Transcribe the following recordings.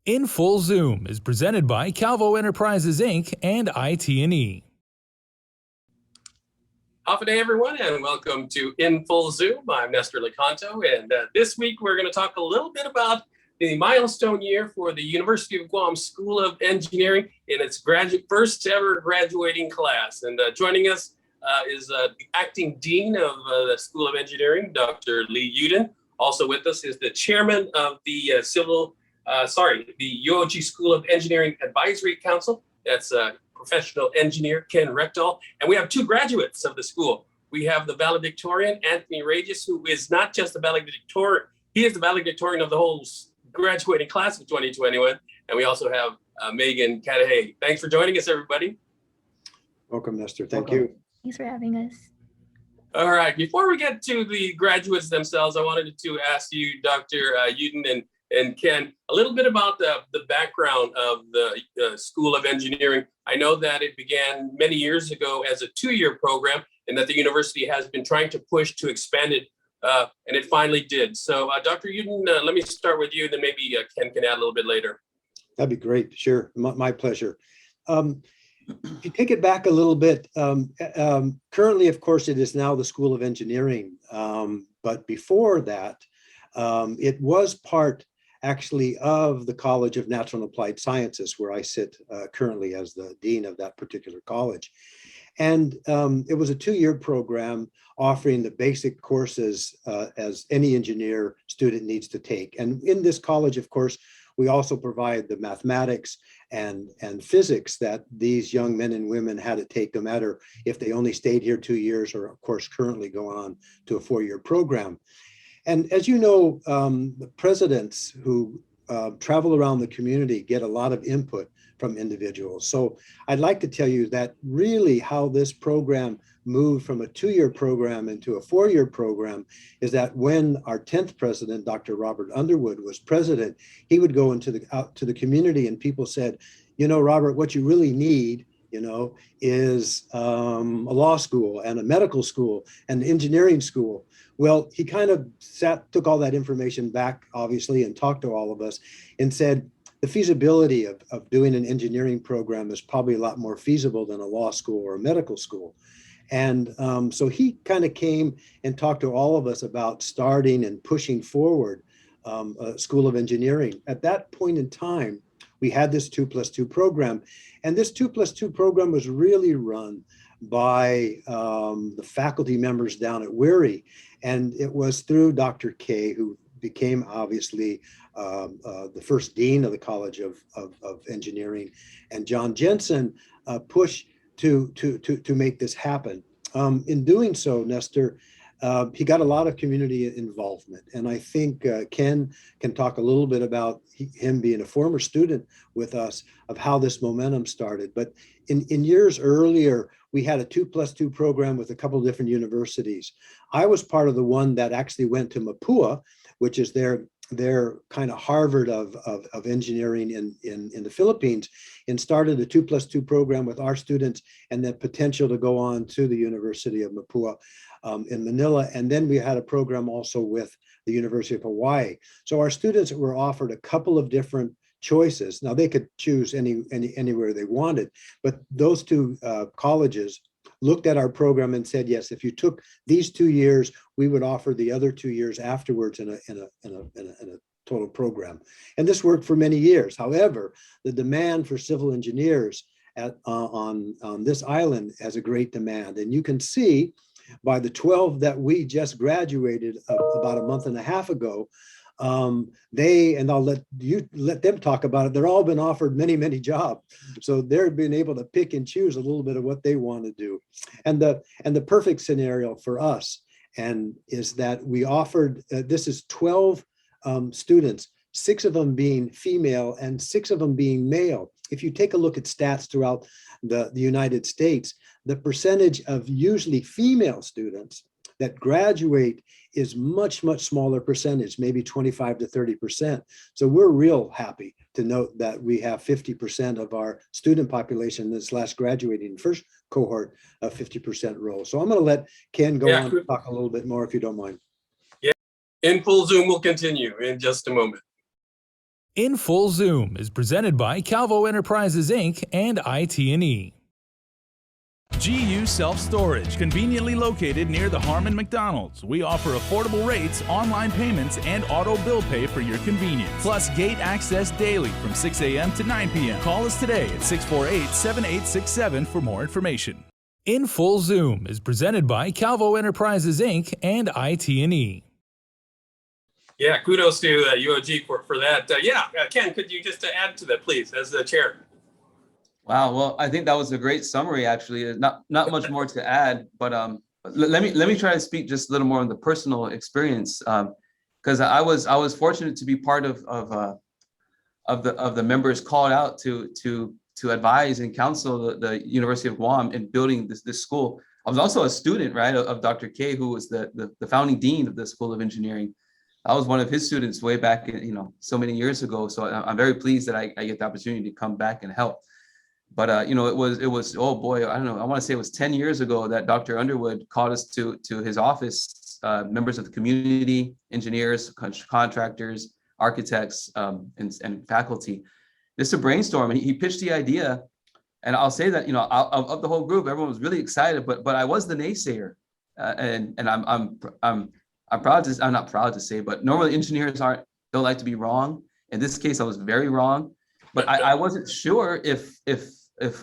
In Full Zoom is presented by Calvo Enterprises, Inc. and IT&E. Half a day, everyone, and welcome to In Full Zoom. I'm Nestor Licanto, and this week we're going to talk a little bit about the milestone year for the University of Guam School of Engineering in its first ever graduating class. And joining us is the acting dean of the School of Engineering, Dr. Lee Uden. Also with us is the chairman of the the UOG School of Engineering Advisory Council. That's professional engineer Ken Rectal, and we have two graduates of the school. We have the valedictorian, Anthony Regis, who is not just the valedictorian, he is the valedictorian of the whole graduating class of 2021. And we also have Megan Cadahay. Thanks for joining us, everybody. Welcome, Nestor. Thank you. Thanks for having us. All right, before we get to the graduates themselves, I wanted to ask you, Dr. Uden and Ken, a little bit about the background of the School of Engineering. I know that it began many years ago as a two-year program and that the university has been trying to push to expand it, and it finally did. So Dr. Uden, let me start with you, and then maybe Ken can add a little bit later. That'd be great. Sure. My pleasure. If you take it back a little bit, currently, of course, it is now the School of Engineering. But before that, it was part actually of the College of Natural and Applied Sciences, where I sit currently as the dean of that particular college. And it was a two-year program offering the basic courses as any engineer student needs to take. And in this college, of course, we also provide the mathematics and physics that these young men and women had to take, no matter if they only stayed here 2 years or, of course, currently going on to a four-year program. And as you know, the presidents who travel around the community get a lot of input from individuals. So I'd like to tell you that really how this program moved from a two-year program into a four-year program is that when our 10th president, Dr. Robert Underwood, was president, he would go out to the community and people said, you know, Robert, what you really need, you know, is a law school and a medical school and an engineering school. Well, he kind of took all that information back, obviously, and talked to all of us and said, the feasibility of doing an engineering program is probably a lot more feasible than a law school or a medical school. And so he kind of came and talked to all of us about starting and pushing forward a School of Engineering. At that point in time, we had this 2+2 program, and this 2+2 program was really run by the faculty members down at Weary. And it was through Dr. K, who became obviously the first dean of the College of Engineering, and John Jensen pushed to make this happen. In doing so, Nestor, he got a lot of community involvement. And I think Ken can talk a little bit about him being a former student with us of how this momentum started. But in years earlier, we had a 2+2 program with a couple of different universities. I was part of the one that actually went to Mapua, which is their kind of Harvard of engineering in the Philippines, and started a 2+2 program with our students and the potential to go on to the University of Mapua in Manila. And then we had a program also with the University of Hawaii. So our students were offered a couple of different choices. Now they could choose anywhere they wanted, but those two colleges looked at our program and said, yes, if you took these 2 years, we would offer the other 2 years afterwards in a total program. And this worked for many years. However, the demand for civil engineers on this island has a great demand. And you can see by the 12 that we just graduated about a month and a half ago, and I'll let them talk about it. They're all been offered many jobs, so they're being able to pick and choose a little bit of what they want to do. And the perfect scenario for us is that we offered this is 12 students, 6 of them being female and 6 of them being male. If you take a look at stats throughout the United States, the percentage of usually female students that graduate is much smaller percentage, maybe 25 to 30%. So we're real happy to note that we have 50% of our student population in this last graduating first cohort of 50% role. So I'm going to let Ken go on and talk a little bit more if you don't mind. Yeah, In Full Zoom will continue in just a moment. In Full Zoom is presented by Calvo Enterprises Inc. and IT&E. GU Self-Storage, conveniently located near the Harmon McDonald's. We offer affordable rates, online payments, and auto bill pay for your convenience. Plus gate access daily from 6 a.m. to 9 p.m. Call us today at 648-7867 for more information. In Full Zoom is presented by Calvo Enterprises Inc. and IT&E. Yeah, kudos to UOG for that. Ken, could you just add to that, please, as the chair? Wow, well, I think that was a great summary. Actually, there's not much more to add, but let me try to speak just a little more on the personal experience, because I was fortunate to be part of the members called out to advise and counsel the University of Guam in building this school. I was also a student, right, of Dr. K, who was the founding dean of the School of Engineering. I was one of his students way back, so many years ago. So I'm very pleased that I get the opportunity to come back and help. But it was oh boy, I don't know. I want to say it was 10 years ago that Dr. Underwood called us to his office, members of the community, engineers, contractors, architects, and faculty, just to brainstorm. And he pitched the idea. And I'll say that of the whole group, everyone was really excited. But I was the naysayer, and I'm not proud to say, but normally engineers don't like to be wrong. In this case, I was very wrong, but I wasn't sure if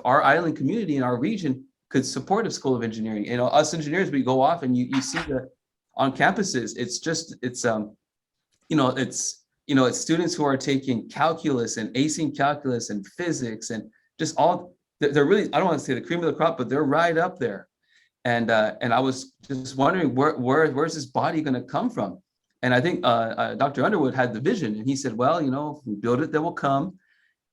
our island community in our region could support a school of engineering. Us engineers, we go off and you see on campuses, it's students who are taking calculus and acing calculus and physics and just they're really, I don't want to say the cream of the crop, but they're right up there. And I was just wondering where's this body going to come from? And I think Dr. Underwood had the vision, and he said, well, if we build it, they will come.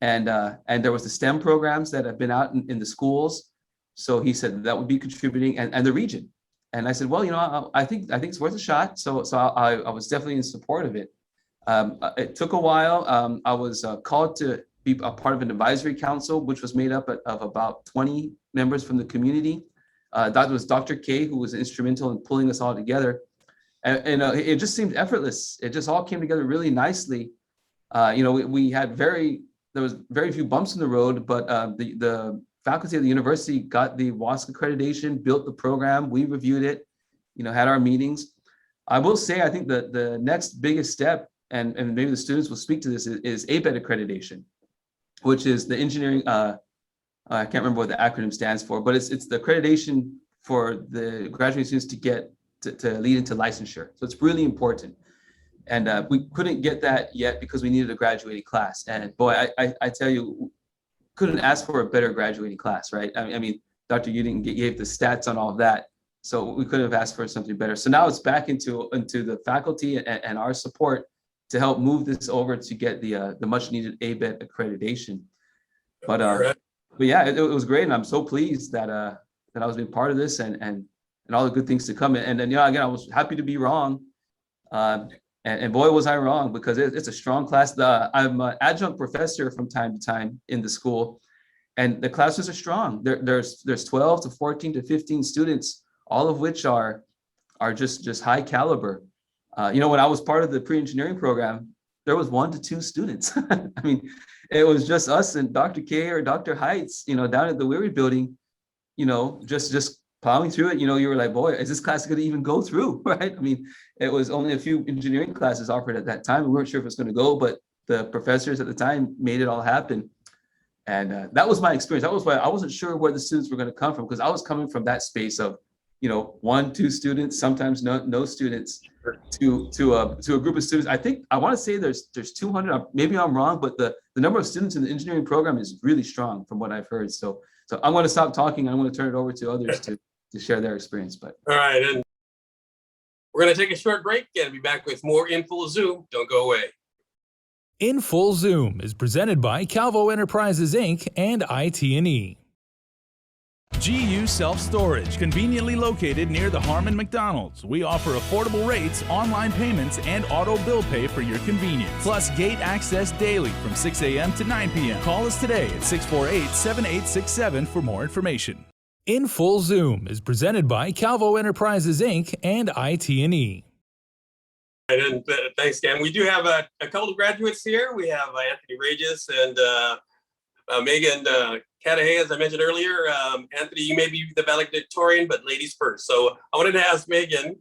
And there was the STEM programs that have been out in the schools. So he said that would be contributing, and the region. And I said, well, I think it's worth a shot. So I was definitely in support of it. It took a while. I was called to be a part of an advisory council, which was made up of about 20 members from the community. That was Dr. K, who was instrumental in pulling us all together. And it just seemed effortless. It just all came together really nicely. There was very few bumps in the road, but the faculty of the university got the WASC accreditation, built the program, we reviewed it, had our meetings. I will say, I think the next biggest step, and maybe the students will speak to this, is ABET accreditation, which is the engineering, I can't remember what the acronym stands for, but it's the accreditation for the graduate students to get to lead into licensure. So it's really important. And we couldn't get that yet because we needed a graduating class. And boy, I tell you, couldn't ask for a better graduating class, right? I mean, Dr. Uding gave the stats on all of that. So we couldn't have asked for something better. So now it's back into the faculty and our support to help move this over to get the much needed ABET accreditation. But yeah, it was great. And I'm so pleased that I was being part of this and all the good things to come. And then, again, I was happy to be wrong. And boy, was I wrong, because it's a strong class. I'm an adjunct professor from time to time in the school, and the classes are strong. There's 12 to 14 to 15 students, all of which are just high caliber. When I was part of the pre-engineering program, there was 1 to 2 students. I mean, it was just us and Dr. K or Dr. Heights, down at the Weary building, just plowing through it. You were like, boy, is this class going to even go through, right? I mean, it was only a few engineering classes offered at that time. We weren't sure if it was going to go, but the professors at the time made it all happen. And that was my experience. That was why I wasn't sure where the students were going to come from, because I was coming from that space of, 1, 2 students, sometimes no students, to a group of students. I want to say there's 200. Maybe I'm wrong, but the number of students in the engineering program is really strong from what I've heard. So I'm going to stop talking. I'm going to turn it over to others to share their experience. But all right, and we're going to take a short break and be back with more In Full Zoom. Don't go away. In Full Zoom is presented by Calvo Enterprises Inc. and IT&E. GU Self-Storage, conveniently located near the Harmon McDonald's. We offer affordable rates, online payments, and auto bill pay for your convenience. Plus gate access daily from 6 a.m. to 9 p.m. Call us today at 648-7867 for more information. In Full Zoom is presented by Calvo Enterprises Inc. and IT&E. and thanks, Dan. We do have a couple of graduates here. We have Anthony Regis and Megan Cadahay, as I mentioned earlier. Anthony, you may be the valedictorian, but ladies first. So I wanted to ask Megan,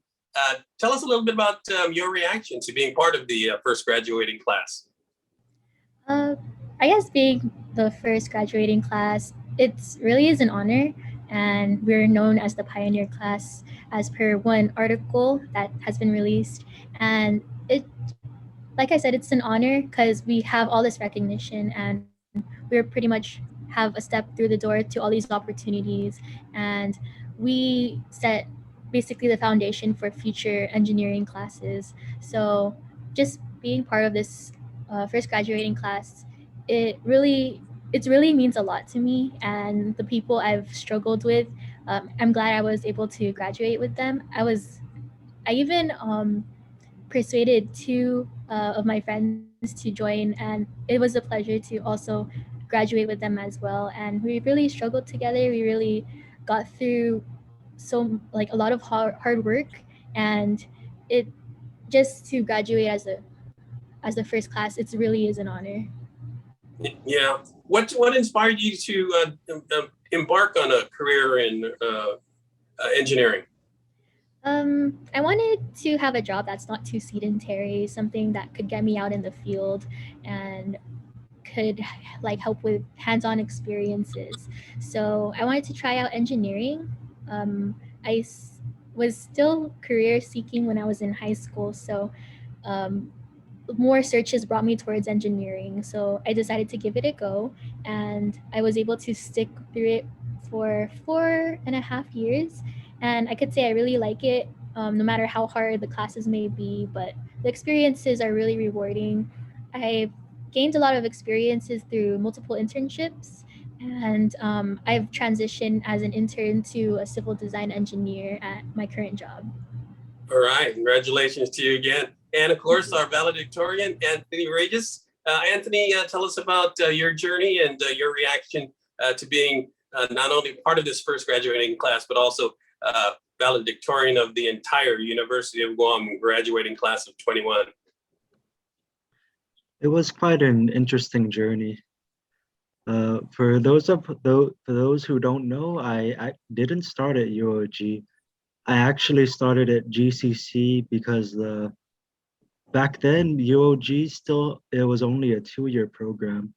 tell us a little bit about your reaction to being part of the first graduating class. I guess being the first graduating class, it really is an honor, and we're known as the pioneer class as per one article that has been released. And it, like I said, it's an honor because we have all this recognition, and we're pretty much have a step through the door to all these opportunities, and we set basically the foundation for future engineering classes. So just being part of this first graduating class, it really means a lot to me and the people I've struggled with. I'm glad I was able to graduate with them. I even persuaded two of my friends to join, and it was a pleasure to also graduate with them as well. And we really struggled together. We really got through a lot of hard work, and it just to graduate as the first class, it really is an honor. Yeah. What inspired you to embark on a career in engineering? I wanted to have a job that's not too sedentary, something that could get me out in the field and could help with hands-on experiences. So I wanted to try out engineering. Was still career seeking when I was in high school, so more searches brought me towards engineering. So I decided to give it a go, and I was able to stick through it for 4.5 years. And I could say I really like it, no matter how hard the classes may be, but the experiences are really rewarding. I've gained a lot of experiences through multiple internships, and I've transitioned as an intern to a civil design engineer at my current job. All right, congratulations to you again. And of course, our valedictorian, Anthony Regis. Anthony, tell us about your journey and your reaction to being not only part of this first graduating class, but also valedictorian of the entire University of Guam graduating class of 21. It was quite an interesting journey. For those who don't know, I didn't start at UOG. I actually started at GCC because back then UOG it was only a 2-year program.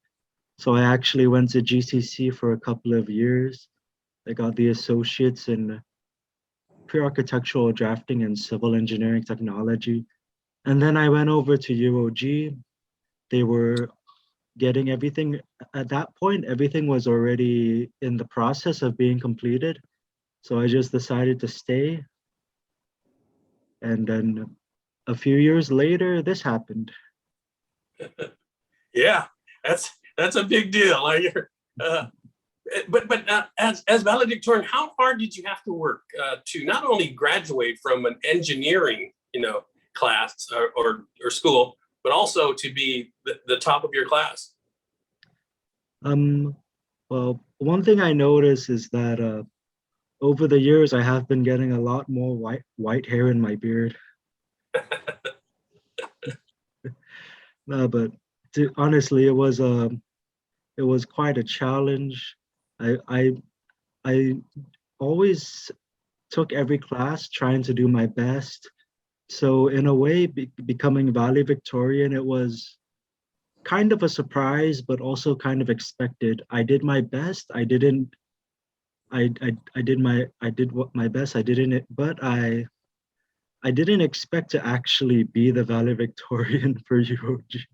So I actually went to GCC for a couple of years. I got the associates in pre-architectural drafting and civil engineering technology. And then I went over to UOG. They were getting everything, at that point, everything was already in the process of being completed. So I just decided to stay. And then a few years later, this happened. Yeah, that's a big deal. But as valedictorian, how hard did you have to work to not only graduate from an engineering, class or school, but also to be the top of your class? Well, one thing I noticed is that over the years, I have been getting a lot more white hair in my beard. No, but honestly, it was quite a challenge. I always took every class trying to do my best. So in a way, becoming valedictorian, it was kind of a surprise, but also kind of expected. I did my best. I did my best. But I didn't expect to actually be the valedictorian for UOG.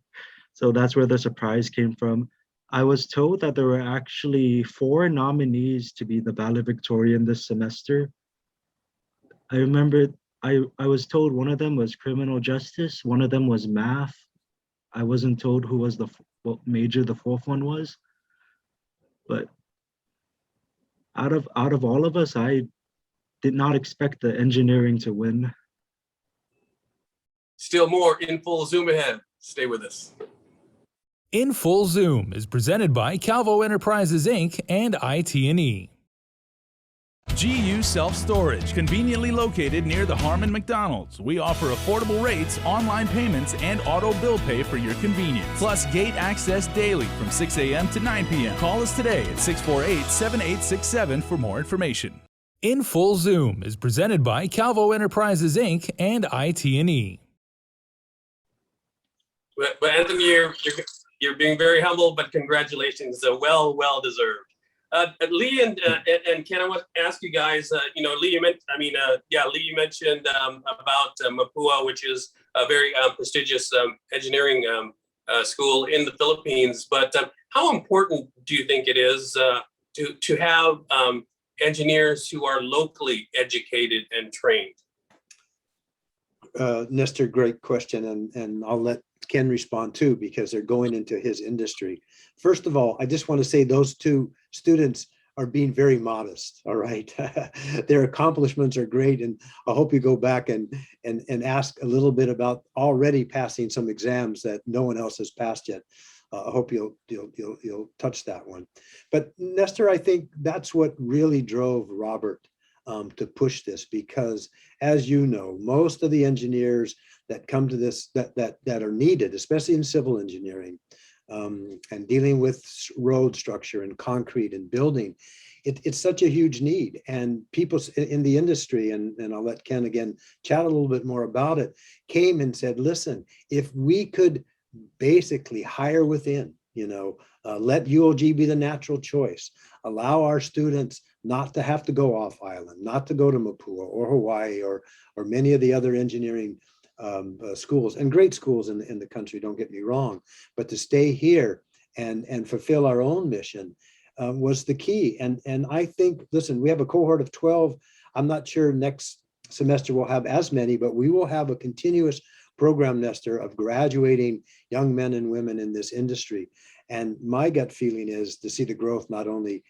So that's where the surprise came from. I was told that there were actually 4 nominees to be the valedictorian this semester. I remember I was told one of them was criminal justice, one of them was math. I wasn't told who was what major the 4th one was. But out of all of us, I did not expect the engineering to win. Still more in full Zoom ahead. Stay with us. In Full Zoom is presented by Calvo Enterprises Inc. and IT&E. GU Self-Storage, conveniently located near the Harmon McDonald's. We offer affordable rates, online payments, and auto bill pay for your convenience. Plus gate access daily from 6 a.m. to 9 p.m. Call us today at 648-7867 for more information. In Full Zoom is presented by Calvo Enterprises, Inc. and IT&E. But Anthony, you're being very humble, but congratulations, well deserved. Lee and Ken, I want to ask you guys. Lee, you mentioned about Mapua, which is a very prestigious engineering school in the Philippines. But how important do you think it is to have engineers who are locally educated and trained? Nestor, great question, and I'll let Ken respond too, because they're going into his industry. First of all, I just want to say those two students are being very modest, all right? Their accomplishments are great, and I hope you go back and ask a little bit about already passing some exams that no one else has passed yet. I hope you'll touch that one. But Nestor, I think that's what really drove Robert to push this, because as you know, most of the engineers that come to this that are needed, especially in civil engineering, and dealing with road structure and concrete and building, it's such a huge need. And people in the industry, and I'll let Ken again chat a little bit more about it, came and said, listen, if we could basically hire within, let UOG be the natural choice, allow our students not to have to go off island, not to go to Mapua or Hawaii or many of the other engineering schools, and great schools in the country, don't get me wrong, but to stay here and fulfill our own mission was the key. And I think, listen, we have a cohort of 12. I'm not sure next semester we'll have as many, but we will have a continuous program, Nestor, of graduating young men and women in this industry. And my gut feeling is to see the growth, not only,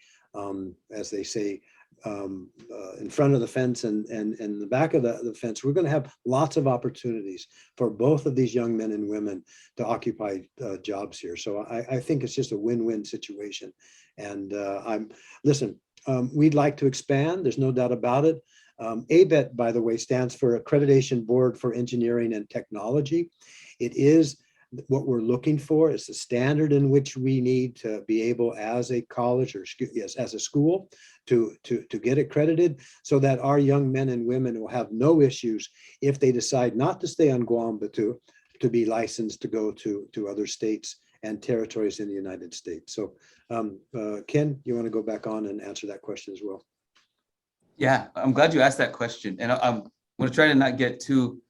as they say, in front of the fence and in the back of the fence. We're going to have lots of opportunities for both of these young men and women to occupy jobs here. So I think it's just a win-win situation. And we'd like to expand. There's no doubt about it. ABET, by the way, stands for Accreditation Board for Engineering and Technology. It is what we're looking for. Is the standard in which we need to be able, as a college or as a school, to get accredited, so that our young men and women will have no issues if they decide not to stay on Guam, but to be licensed to go to other states and territories in the United States. So Ken, you want to go back on and answer that question as well? Yeah, I'm glad you asked that question. And I'm going to try to not get too,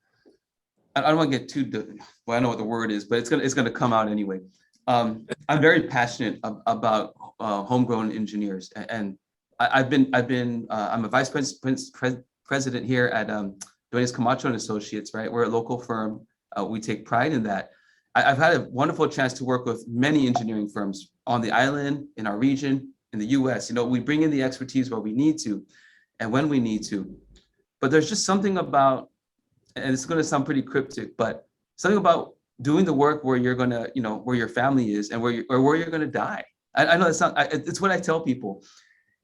I don't want to get too, well, I know what the word is, but it's going to come out anyway. I'm very passionate about homegrown engineers. And I'm a vice president here at Duenas Camacho and Associates, right? We're a local firm. We take pride in that. I've had a wonderful chance to work with many engineering firms on the island, in our region, in the US. We bring in the expertise where we need to and when we need to. But there's just something about, and it's going to sound pretty cryptic, but something about doing the work where you're going to, where your family is and where you're going to die. I know it's what I tell people.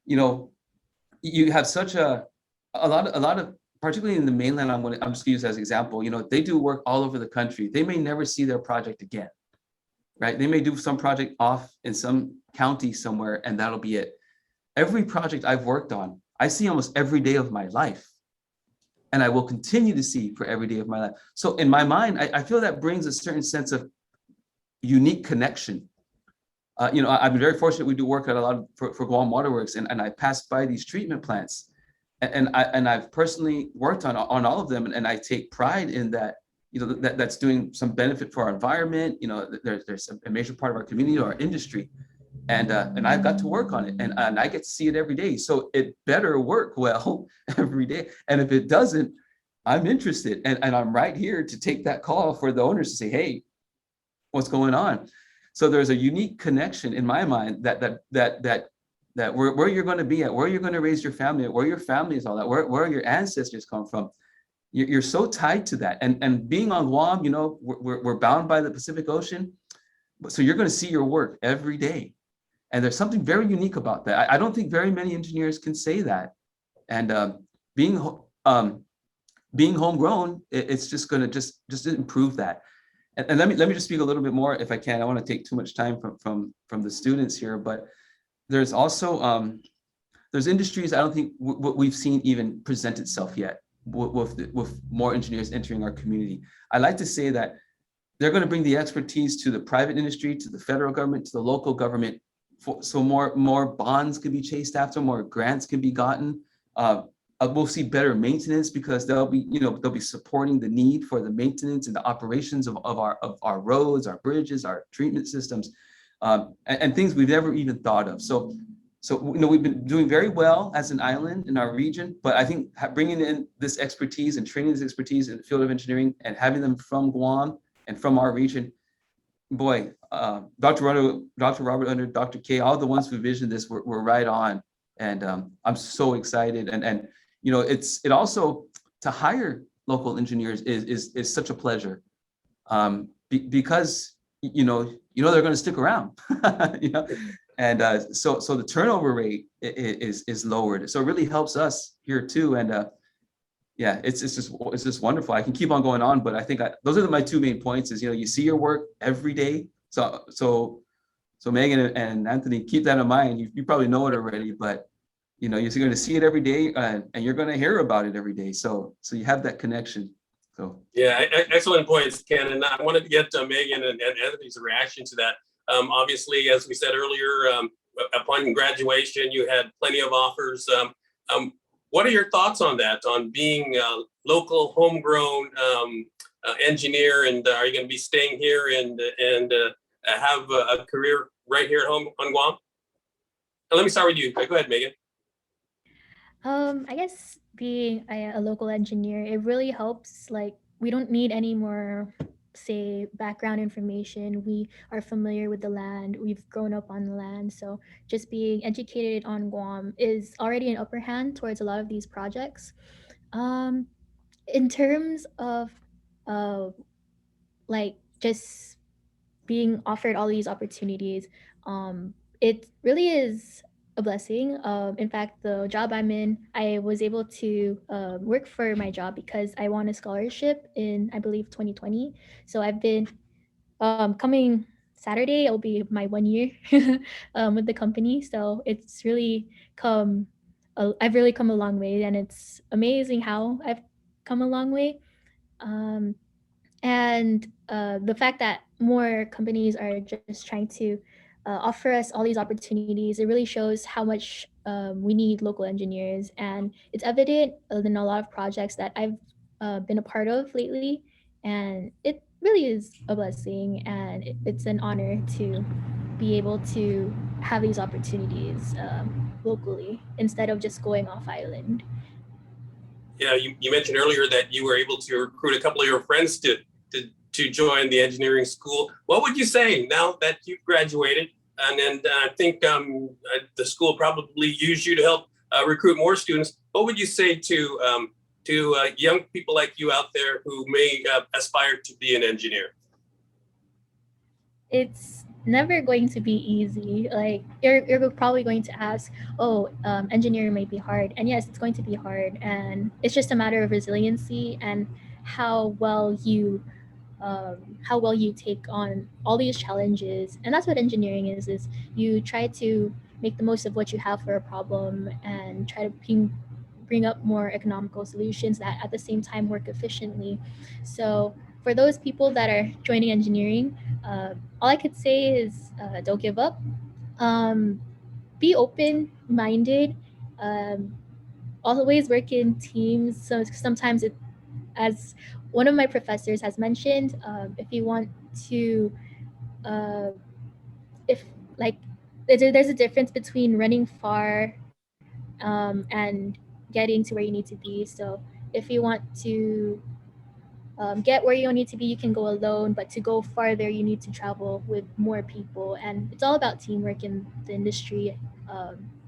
You have such a lot of, particularly in the mainland, I'm just going to use as an example, they do work all over the country. They may never see their project again, right? They may do some project off in some county somewhere, and that'll be it. Every project I've worked on, I see almost every day of my life, and I will continue to see for every day of my life. So in my mind, I feel that brings a certain sense of unique connection. I've been very fortunate. We do work at a lot for Guam Waterworks, and I passed by these treatment plants, and I've personally worked on all of them, and I take pride in that. That's doing some benefit for our environment. There's a major part of our community, our industry, and I've got to work on it, and I get to see it every day. So it better work well every day, and if it doesn't, I'm interested, and I'm right here to take that call for the owners to say, hey, what's going on? So there's a unique connection in my mind that where you're going to be at, where you're going to raise your family, where your family is all at, where your ancestors come from. You're so tied to that. And being on Guam, we're bound by the Pacific Ocean. So you're going to see your work every day. And there's something very unique about that. I don't think very many engineers can say that. And being being homegrown, it's just going to just improve that. And let me just speak a little bit more if I can. I don't want to take too much time from the students here, but there's also there's industries I don't think what we've seen even present itself yet with more engineers entering our community. I like to say that they're going to bring the expertise to the private industry, to the federal government, to the local government, so more bonds can be chased after, more grants can be gotten. We'll see better maintenance because they'll be supporting the need for the maintenance and the operations of our roads, our bridges, our treatment systems, and things we've never even thought of. So we've been doing very well as an island in our region, but I think bringing in this expertise and training this expertise in the field of engineering and having them from Guam and from our region, boy, Dr. Robert Under, Dr. K, all the ones who envisioned this were right on, and I'm so excited. And it also, to hire local engineers is such a pleasure, because they're going to stick around, and so the turnover rate is lowered. So it really helps us here too. And yeah, it's just wonderful. I can keep on going on, but I think those are my two main points. Is you see your work every day. So Megan and Anthony, keep that in mind. You probably know it already, but you're going to see it every day, and you're going to hear about it every day. So you have that connection. So yeah, excellent points, Ken. And I wanted to get Megan and Anthony's reaction to that. Obviously, as we said earlier, upon graduation, you had plenty of offers. What are your thoughts on that, on being a local homegrown engineer, and are you going to be staying here and have a career right here at home on Guam? Let me start with you. Go ahead, Megan. I guess being a local engineer, it really helps. Like, we don't need any more, say, background information. We are familiar with the land. We've grown up on the land. So just being educated on Guam is already an upper hand towards a lot of these projects. In terms of like just being offered all these opportunities, it really is a blessing. In fact, the job I'm in, I was able to work for my job because I won a scholarship in, I believe, 2020. So I've been coming Saturday, it'll be my 1 year with the company. So it's really I've really come a long way, and it's amazing how I've come a long way. Um, and the fact that more companies are just trying to offer us all these opportunities, it really shows how much we need local engineers, and it's evident in a lot of projects that I've been a part of lately, and it really is a blessing, and it's an honor to be able to have these opportunities locally instead of just going off island. Yeah, you mentioned earlier that you were able to recruit a couple of your friends to join the engineering school. What would you say now that you've graduated? And I think the school probably used you to help recruit more students. What would you say to young people like you out there who may aspire to be an engineer? It's never going to be easy. Like, you're probably going to ask, oh, engineering might be hard, and yes, it's going to be hard, and it's just a matter of resiliency and how well you take on all these challenges. And that's what engineering is you try to make the most of what you have for a problem and try to bring up more economical solutions that at the same time work efficiently. So for those people that are joining engineering, all I could say is don't give up. Be open-minded. Always work in teams. So sometimes as one of my professors has mentioned, if you want to, if like, there's a difference between running far and getting to where you need to be. So if you want to get where you need to be, you can go alone, but to go farther, you need to travel with more people. And it's all about teamwork in the industry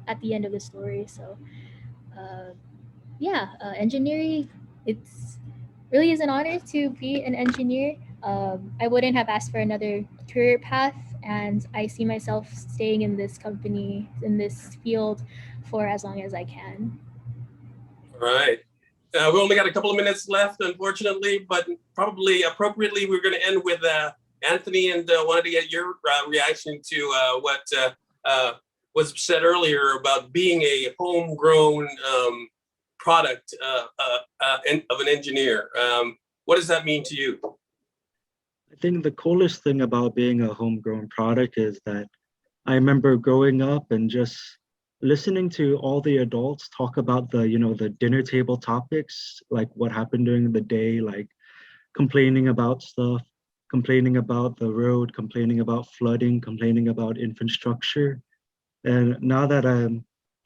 at the end of the story. So engineering, it's really is an honor to be an engineer. I wouldn't have asked for another career path, and I see myself staying in this company, in this field, for as long as I can. right. We only got a couple of minutes left, unfortunately, but probably appropriately, we're going to end with Anthony, and wanted to get your reaction to what was said earlier about being a homegrown product of an engineer. What does that mean to you? I think the coolest thing about being a homegrown product is that I remember growing up and just listening to all the adults talk about the dinner table topics, like what happened during the day, like complaining about stuff, complaining about the road, complaining about flooding, complaining about infrastructure. And now that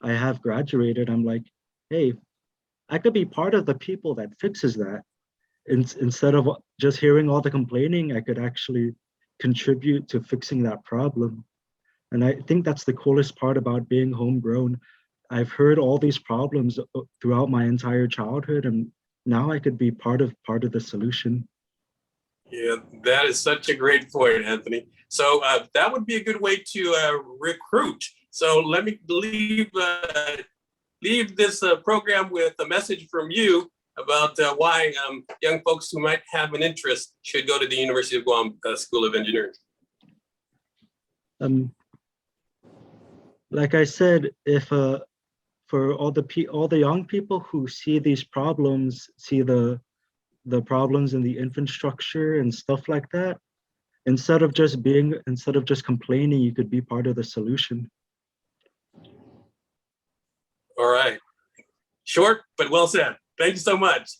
I have graduated, I'm like, hey, I could be part of the people that fixes that. Instead of just hearing all the complaining, I could actually contribute to fixing that problem. And I think that's the coolest part about being homegrown. I've heard all these problems throughout my entire childhood, and now I could be part of the solution. Yeah, that is such a great point, Anthony. So that would be a good way to recruit. So let me leave this program with a message from you about why young folks who might have an interest should go to the University of Guam School of Engineering. Like I said, if for all the young people who see these problems, see the problems in the infrastructure and stuff like that, instead of just complaining, you could be part of the solution. All right. Short, but well said. Thank you so much.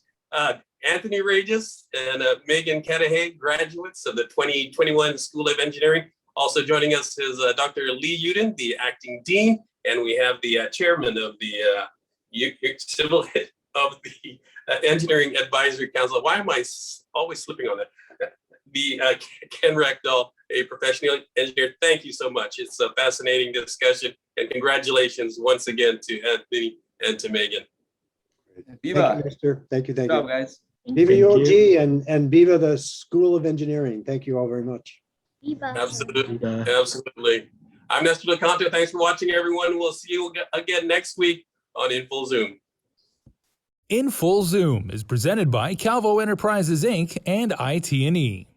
Anthony Regis and Megan Catahay, graduates of the 2021 School of Engineering. Also joining us is Dr. Lee Uden, the acting dean, and we have the chairman of the Engineering Advisory Council. Why am I always slipping on that? The Ken Reckdahl, a professional engineer. Thank you so much. It's a fascinating discussion, and congratulations once again to Anthony and to Megan. Viva. Thank you, Nestor. Thank you. Good job, guys. Viva UOG and Viva the School of Engineering. Thank you all very much. Viva. Absolutely. Viva. Absolutely. I'm Nestor Licanto. Thanks for watching, everyone. We'll see you again next week on In Full Zoom. In Full Zoom is presented by Calvo Enterprises, Inc. and IT&E.